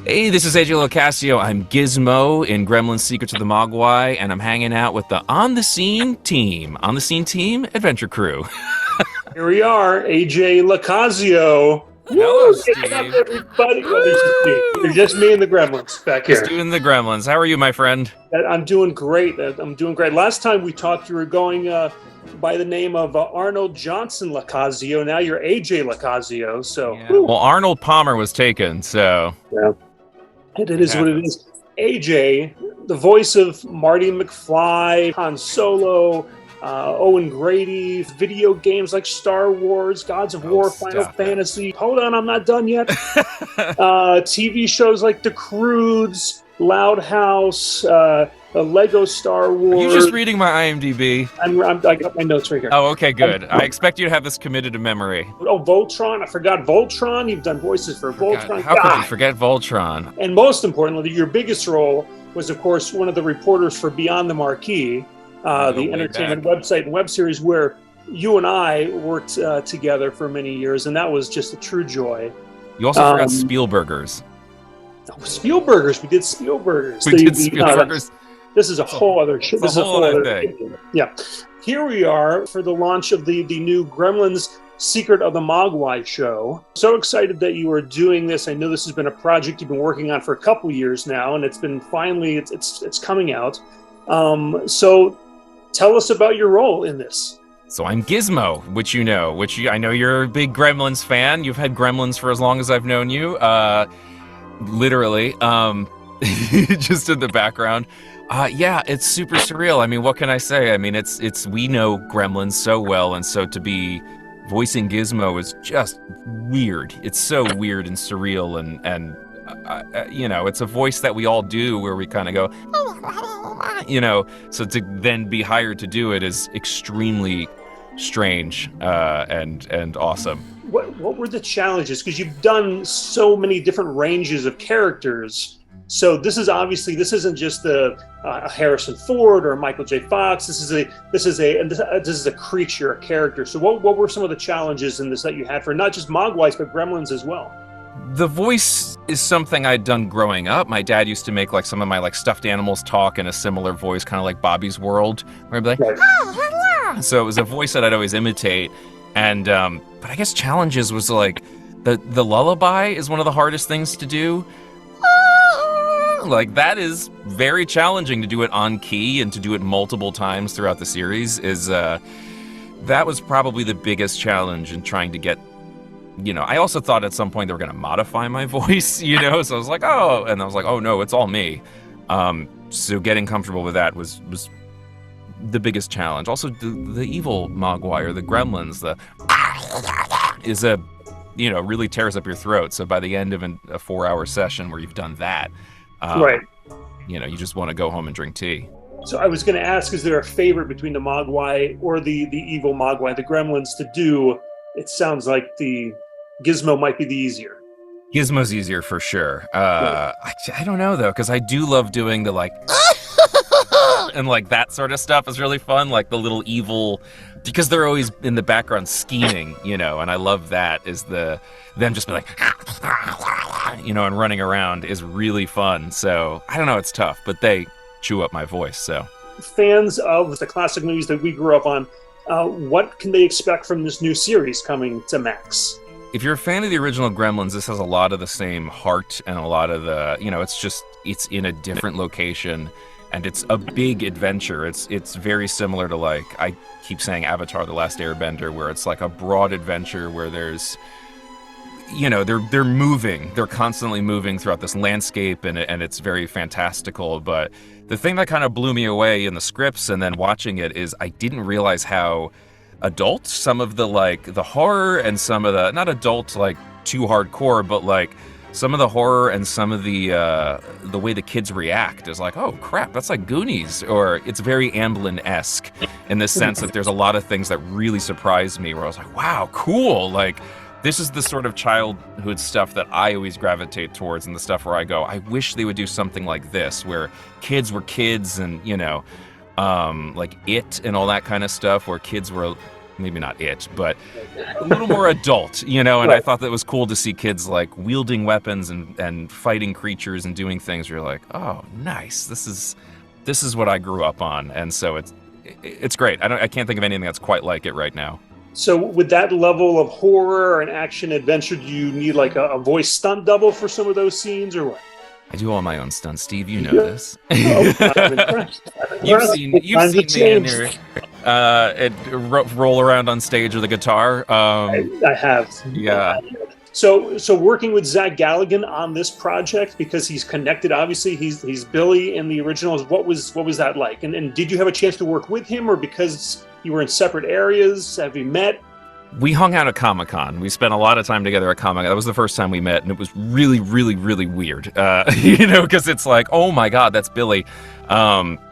Hey, this is AJ Locascio. I'm GIZMO in GREMLINS Secrets of the Mogwai, and I'm hanging out with the On the Scene team. On the Scene team, Adventure Crew. Here we are, AJ Locascio. Hello, Woo! Steve. What's up, everybody? Oh, there's just me. There's just me and the Gremlins back here. Just doing the Gremlins. How are you, my friend? I'm doing great. Last time we talked, you were going by the name of Arnold Johnson Locascio. Now you're AJ Locascio. So, Yeah. Well, Arnold Palmer was taken, so... Yeah. It is what it is. AJ, the voice of Marty McFly, Han Solo, Owen Grady, video games like Star Wars, Gods of War, Final Fantasy. Hold on, I'm not done yet. TV shows like The Croods, Loud House, Lego Star Wars. Are you just reading my IMDb? I got my notes right here. Oh, okay, good. I expect you to have this committed to memory. Oh, Voltron. I forgot Voltron. You've done voices for Voltron. How could you forget Voltron? And most importantly, your biggest role was, of course, one of the reporters for Beyond the Marquee, the entertainment website and web series where you and I worked together for many years, and that was just a true joy. You also forgot Spielbergers. Oh, Spielbergers. We did Spielbergers. We did Spielbergers. This is a whole other show. This is a whole other thing. Yeah. Here we are for the launch of the new Gremlins Secret of the Mogwai show. So excited that you are doing this. I know this has been a project you've been working on for a couple years now, and it's been finally, it's coming out. So tell us about your role in this. So I'm GIZMO, I know you're a big Gremlins fan. You've had Gremlins for as long as I've known you. Literally. Just in the background. Yeah, it's super surreal. I mean, what can I say? I mean, it's we know Gremlins so well, and so to be voicing GIZMO is just weird. It's so weird and surreal, and you know, it's a voice that we all do where we kind of go, you know, so to then be hired to do it is extremely strange and awesome. What were the challenges? Because you've done so many different ranges of characters. So this isn't just a Harrison Ford or a Michael J. Fox. This is a creature, a character. So what were some of the challenges in this that you had for not just Mogwais but Gremlins as well? The voice is something I'd done growing up. My dad used to make like some of my like stuffed animals talk in a similar voice, kind of like Bobby's World, where I'd be like, oh, so it was a voice that I'd always imitate. And but I guess challenges was like the lullaby is one of the hardest things to do. Like that is very challenging to do it on key and to do it multiple times throughout the series is that was probably the biggest challenge in trying to get, you know, I also thought at some point they were going to modify my voice, you know, so I was like, oh, and I was like, oh no, it's all me. So getting comfortable with that was the biggest challenge. Also the evil Mogwai or the Gremlins, is you know, really tears up your throat. So by the end of a 4-hour session where you've done that, right, you know, you just want to go home and drink tea. So I was going to ask, is there a favorite between the Mogwai or the evil Mogwai, the Gremlins, to do? It sounds like the GIZMO might be the easier. GIZMO's easier for sure. I don't know though, because I do love doing the like and like that sort of stuff is really fun, like the little evil, because they're always in the background scheming, you know, and I love that is them just be like, you know, and running around is really fun. So I don't know, it's tough, but they chew up my voice. So fans of the classic movies that we grew up on, what can they expect from this new series coming to Max? If you're a fan of the original Gremlins, this has a lot of the same heart and a lot of the, you know, it's in a different location and it's a big adventure. It's very similar to, like, I keep saying Avatar: The Last Airbender, where it's like a broad adventure where there's, you know, they're moving, they're constantly moving throughout this landscape, and it's very fantastical. But the thing that kind of blew me away in the scripts and then watching it is I didn't realize how adult some of the, like, the horror and some of the, not adult like too hardcore, but like some of the horror and some of the way the kids react is like, oh crap, that's like Goonies, or it's very Amblin-esque in the sense that there's a lot of things that really surprised me where I was like, wow, cool, like this is the sort of childhood stuff that I always gravitate towards, and the stuff where I go, I wish they would do something like this, where kids were kids, and, you know, like It and all that kind of stuff, where kids were maybe not it, but a little more adult, and I thought that was cool to see kids like wielding weapons and fighting creatures and doing things where you're like, oh, nice. This is what I grew up on. And so it's great. I can't think of anything that's quite like it right now. So with that level of horror and action adventure, do you need like a voice stunt double for some of those scenes or what? I do all my own stunts, Steve. You know this. You've seen me in here roll around on stage with a guitar. I have. Yeah. So working with Zach Galligan on this project, because he's connected, obviously he's Billy in the originals. What was that like? And did you have a chance to work with him, or because you were in separate areas, have you met? We hung out at Comic-Con. We spent a lot of time together at Comic-Con. That was the first time we met, and it was really, really, really weird. Because it's like, oh my God, that's Billy.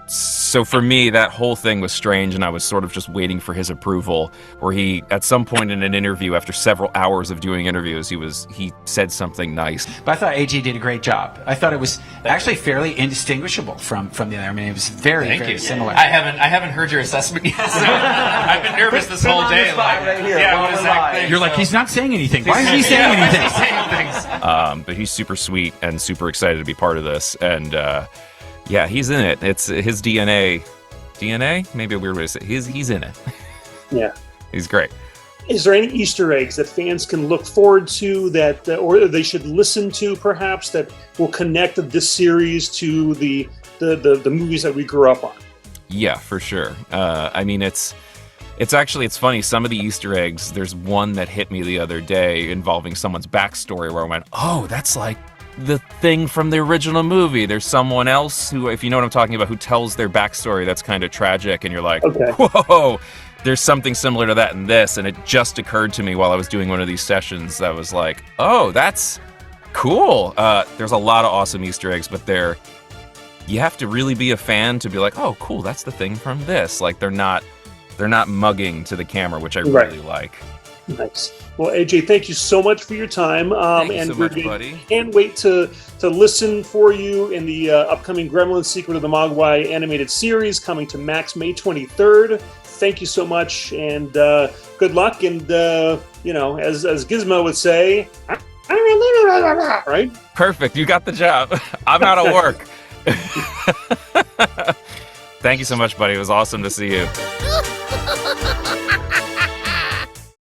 So for me, that whole thing was strange, and I was sort of just waiting for his approval, where he, at some point in an interview, after several hours of doing interviews, he said something nice. But I thought AJ did a great job. I thought it was actually fairly indistinguishable from the other. I mean, it was very similar. I haven't heard your assessment yet. So I've been nervous this whole day. You're like, he's not saying anything. Why isn't he saying anything? But he's super sweet and super excited to be part of this, and yeah, he's in it. It's his DNA. DNA? Maybe a weird way to say it. He's in it. Yeah. He's great. Is there any Easter eggs that fans can look forward to that, or they should listen to, perhaps, that will connect this series to the movies that we grew up on? Yeah, for sure. I mean, it's funny. Some of the Easter eggs, there's one that hit me the other day involving someone's backstory where I went, oh, that's like the thing from the original movie. There's someone else who, if you know what I'm talking about, who tells their backstory that's kind of tragic, and you're like, okay, whoa, there's something similar to that in this. And it just occurred to me while I was doing one of these sessions that was like, oh, that's cool. There's a lot of awesome Easter eggs, but you have to really be a fan to be like, oh, cool, that's the thing from this. Like, they're not mugging to the camera, which I really like. Nice. Well, AJ, thank you so much for your time. Thank you so much, buddy. Can't wait to listen for you in the upcoming Gremlins Secret of the Mogwai animated series coming to Max May 23rd. Thank you so much, and good luck. And as GIZMO would say, right? Perfect. You got the job. I'm out of work. Thank you so much, buddy. It was awesome to see you.